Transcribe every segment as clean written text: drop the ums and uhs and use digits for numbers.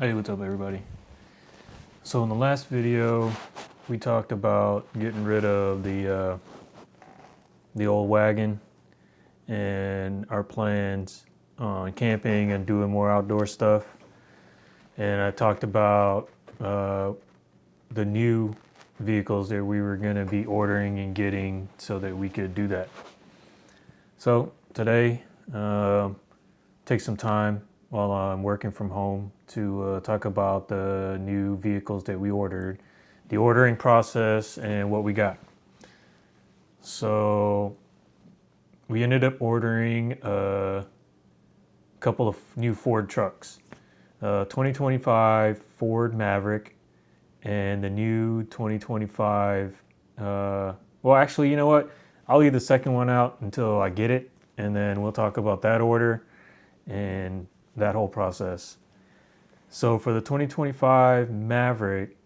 Hey, what's up everybody? So in the last video, we talked about getting rid of the old wagon and our plans on camping and doing more outdoor stuff. And I talked about the new vehicles that we were going to be ordering and getting so that we could do that. So today, take some time while I'm working from home to talk about the new vehicles that we ordered, the ordering process, and what we got. So we ended up ordering a couple of new Ford trucks, 2025 Ford Maverick and the new 2025, well actually, you know what? I'll leave the second one out until I get it, and then we'll talk about that order and that whole process. So for the 2025 Maverick,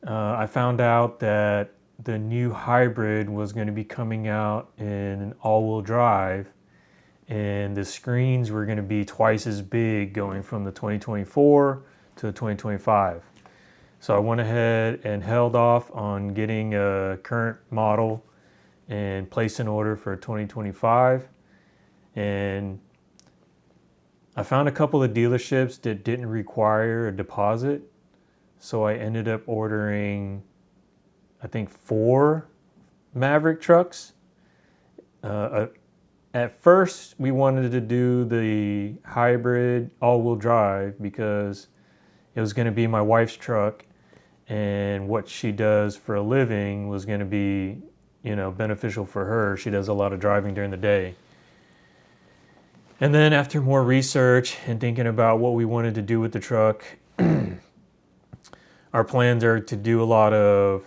I found out that the new hybrid was going to be coming out in all-wheel drive, and the screens were going to be twice as big going from the 2024 to the 2025. So I went ahead and held off on getting a current model and placed an order for 2025. And I found a couple of dealerships that didn't require a deposit. So I ended up ordering, I think, 4 Maverick trucks. At first, we wanted to do the hybrid all-wheel drive because it was going to be my wife's truck, and what she does for a living was going to be, beneficial for her. She does a lot of driving during the day. And then after more research and thinking about what we wanted to do with the truck, our plans are to do a lot of,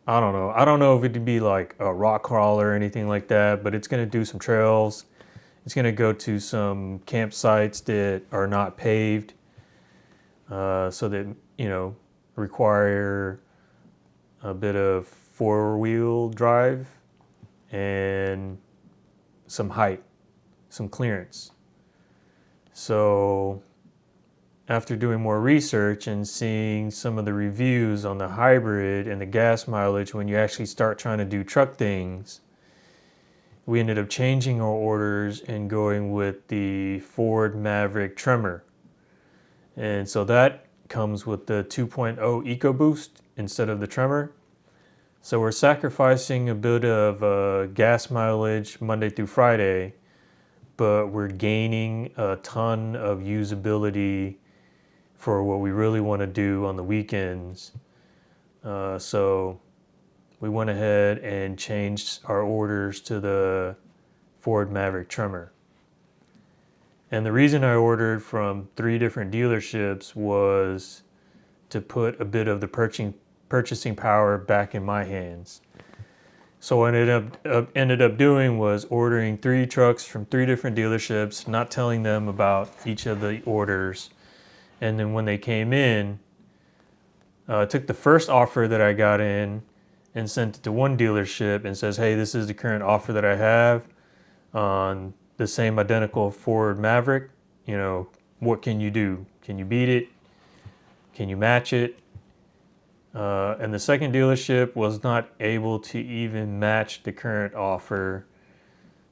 I don't know if it'd be like a rock crawl or anything like that, but it's going to do some trails. It's going to go to some campsites that are not paved, so that, require a bit of four-wheel drive and some height, some clearance. So after doing more research and seeing some of the reviews on the hybrid and the gas mileage when you actually start trying to do truck things, we ended up changing our orders and going with the Ford Maverick Tremor. And so that comes with the 2.0 EcoBoost instead of the Tremor. So we're sacrificing a bit of gas mileage Monday through Friday, but we're gaining a ton of usability for what we really want to do on the weekends. So we went ahead and changed our orders to the Ford Maverick Tremor. And the reason I ordered from 3 different dealerships was to put a bit of the purchasing power back in my hands. So what I ended up doing was ordering 3 trucks from 3 different dealerships, not telling them about each of the orders. And then when they came in, took the first offer that I got in and sent it to one dealership and says, hey, this is the current offer that I have on the same identical Ford Maverick. What can you do? Can you beat it? Can you match it? And the second dealership was not able to even match the current offer.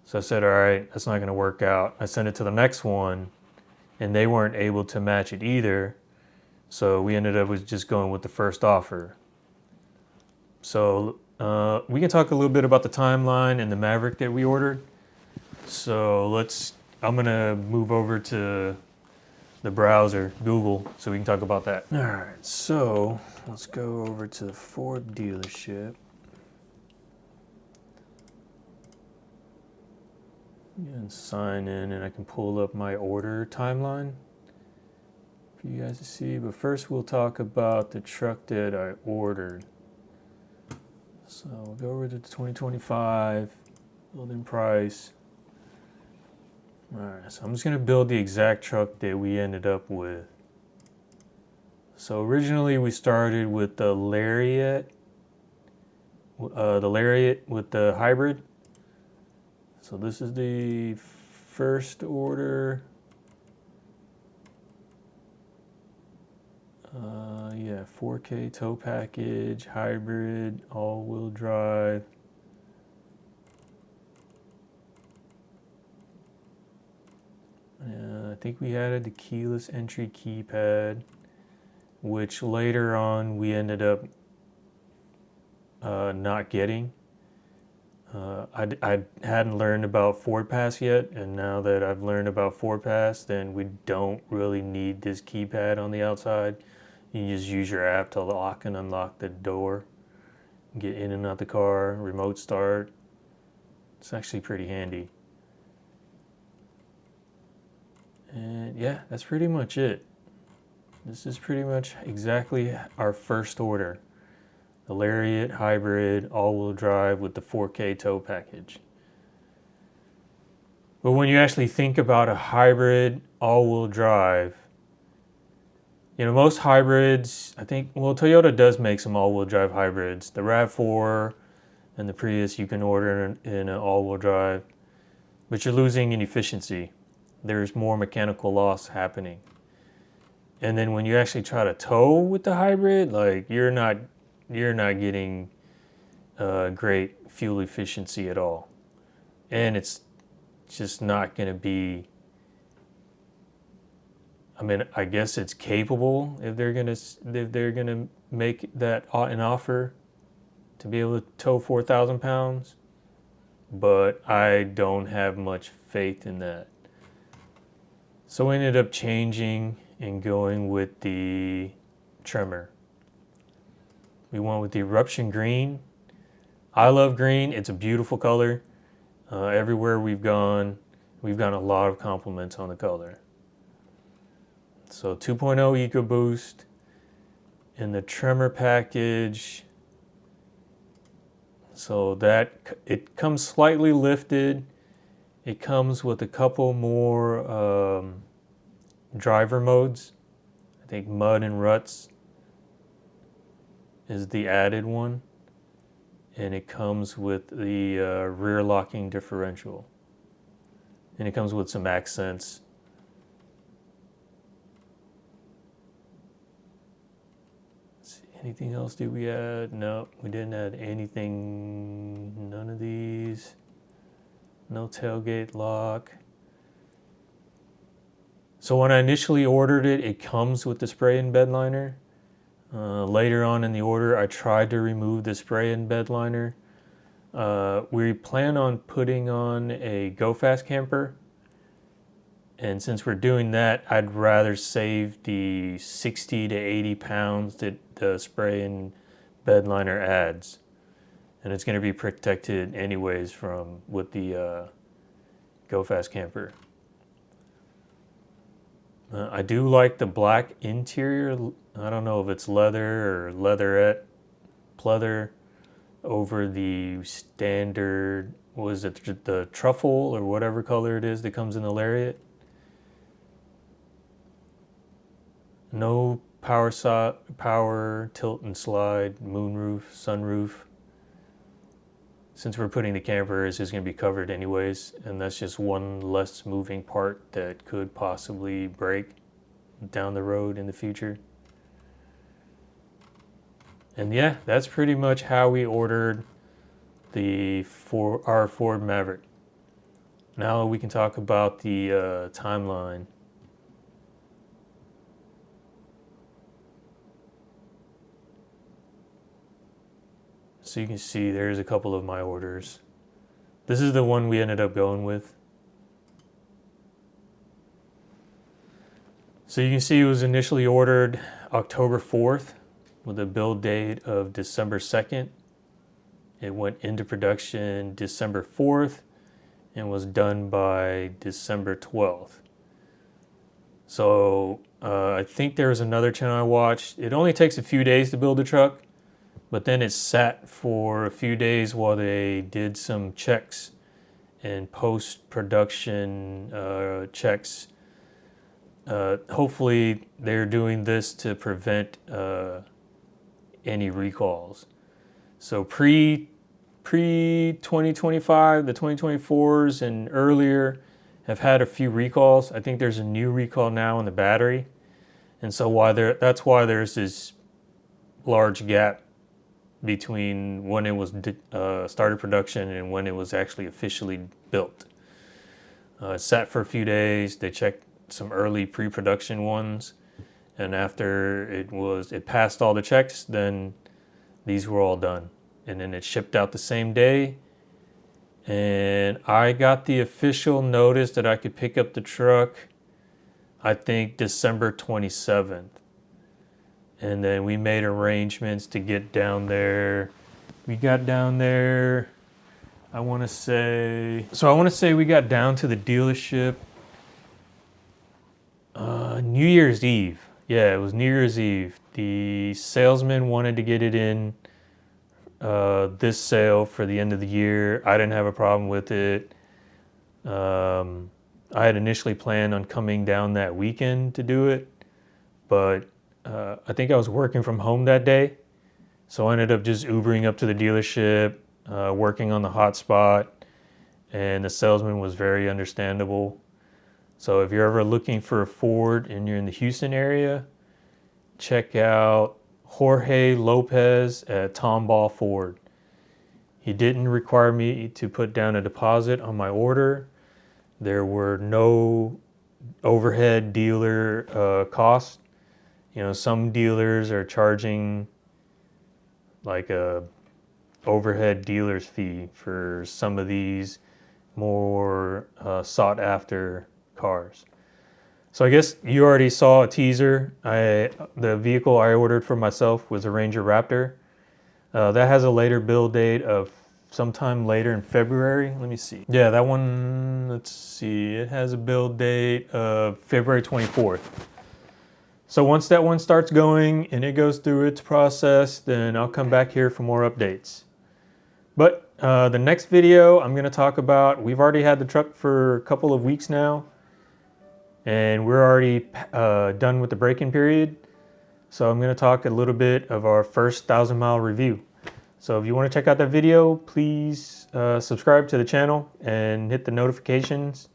So I said, all right, that's not going to work out. I sent it to the next one, and they weren't able to match it either. So we ended up with just going with the first offer. So we can talk a little bit about the timeline and the Maverick that we ordered. So I'm going to move over to the browser, Google, so we can talk about that. All right, so let's go over to the Ford dealership. And sign in, and I can pull up my order timeline for you guys to see. But first we'll talk about the truck that I ordered. So we'll go over to the 2025, build in price. All right, so I'm just going to build the exact truck that we ended up with. So originally we started with the Lariat with the hybrid. So this is the first order. Yeah, 4K tow package, hybrid, all-wheel drive. I think we added the keyless entry keypad, which later on we ended up not getting. I hadn't learned about Ford Pass yet, and now that I've learned about Ford Pass, then we don't really need this keypad on the outside. You just use your app to lock and unlock the door, get in and out the car, remote start. It's actually pretty handy. And yeah, that's pretty much it. This is pretty much exactly our first order. The Lariat hybrid all-wheel drive with the 4K tow package. But when you actually think about a hybrid all-wheel drive, most hybrids, I think, well, Toyota does make some all-wheel drive hybrids. The RAV4 and the Prius you can order in an all-wheel drive, but you're losing in efficiency. There's more mechanical loss happening. And then when you actually try to tow with the hybrid, like you're not getting great fuel efficiency at all, and it's just not going to be. I mean, I guess it's capable if they're gonna make that an offer to be able to tow 4,000 pounds, but I don't have much faith in that. So we ended up changing and going with the Tremor. We went with the Eruption Green. I love green. It's a beautiful color. Everywhere we've gotten a lot of compliments on the color. So 2.0 EcoBoost in the Tremor package. So that it comes slightly lifted. It comes with a couple more driver modes. I think Mud and Ruts is the added one, and it comes with the rear locking differential, and it comes with some accents. Let's see, anything else did we add? No, we didn't add anything. None of these. No tailgate lock. So when I initially ordered it, it comes with the spray-in bed liner. Later on in the order, I tried to remove the spray-in bed liner. We plan on putting on a Go Fast camper, and since we're doing that, I'd rather save the 60 to 80 pounds that the spray-in bed liner adds, and it's going to be protected anyways with the Go Fast camper. I do like the black interior. I don't know if it's leather or leatherette pleather over the standard, was it the truffle or whatever color it is that comes in the Lariat. No power tilt and slide, moonroof, sunroof. Since we're putting the camper, it's just going to be covered anyways, and that's just one less moving part that could possibly break down the road in the future. And yeah, that's pretty much how we ordered our Ford Maverick. Now we can talk about the timeline. So you can see there's a couple of my orders. This is the one we ended up going with. So you can see it was initially ordered October 4th with a build date of December 2nd. It went into production December 4th and was done by December 12th. So I think there was another channel I watched. It only takes a few days to build a truck, but then it sat for a few days while they did some checks and post-production checks. Hopefully they're doing this to prevent any recalls. So pre-2025, the 2024s and earlier have had a few recalls. I think there's a new recall now on the battery. And so that's why there's this large gap between when it was started production and when it was actually officially built. It sat for a few days. They checked some early pre-production ones, and after it passed all the checks, then these were all done. And then it shipped out the same day. And I got the official notice that I could pick up the truck, I think December 27th. And then we made arrangements to get down there. We got down there, I want to say we got down to the dealership New Year's Eve. Yeah, it was New Year's Eve. The salesman wanted to get it in this sale for the end of the year. I didn't have a problem with it. I had initially planned on coming down that weekend to do it, but I think I was working from home that day. So I ended up just Ubering up to the dealership, working on the hotspot, and the salesman was very understandable. So if you're ever looking for a Ford and you're in the Houston area, check out Jorge Lopez at Tomball Ford. He didn't require me to put down a deposit on my order. There were no overhead dealer costs. You know, some dealers are charging like a overhead dealer's fee for some of these more sought after cars. So I guess you already saw a teaser. The vehicle I ordered for myself was a Ranger Raptor. That has a later build date of sometime later in February. Let me see. Yeah, that one, let's see. It has a build date of February 24th. So once that one starts going and it goes through its process, then I'll come back here for more updates. But the next video I'm going to talk about, we've already had the truck for a couple of weeks now, and we're already done with the break-in period. So I'm going to talk a little bit of our first 1,000-mile review. So if you want to check out that video, please subscribe to the channel and hit the notifications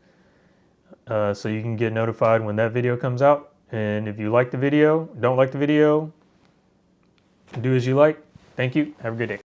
so you can get notified when that video comes out. And if you like the video, don't like the video, do as you like. Thank you. Have a good day.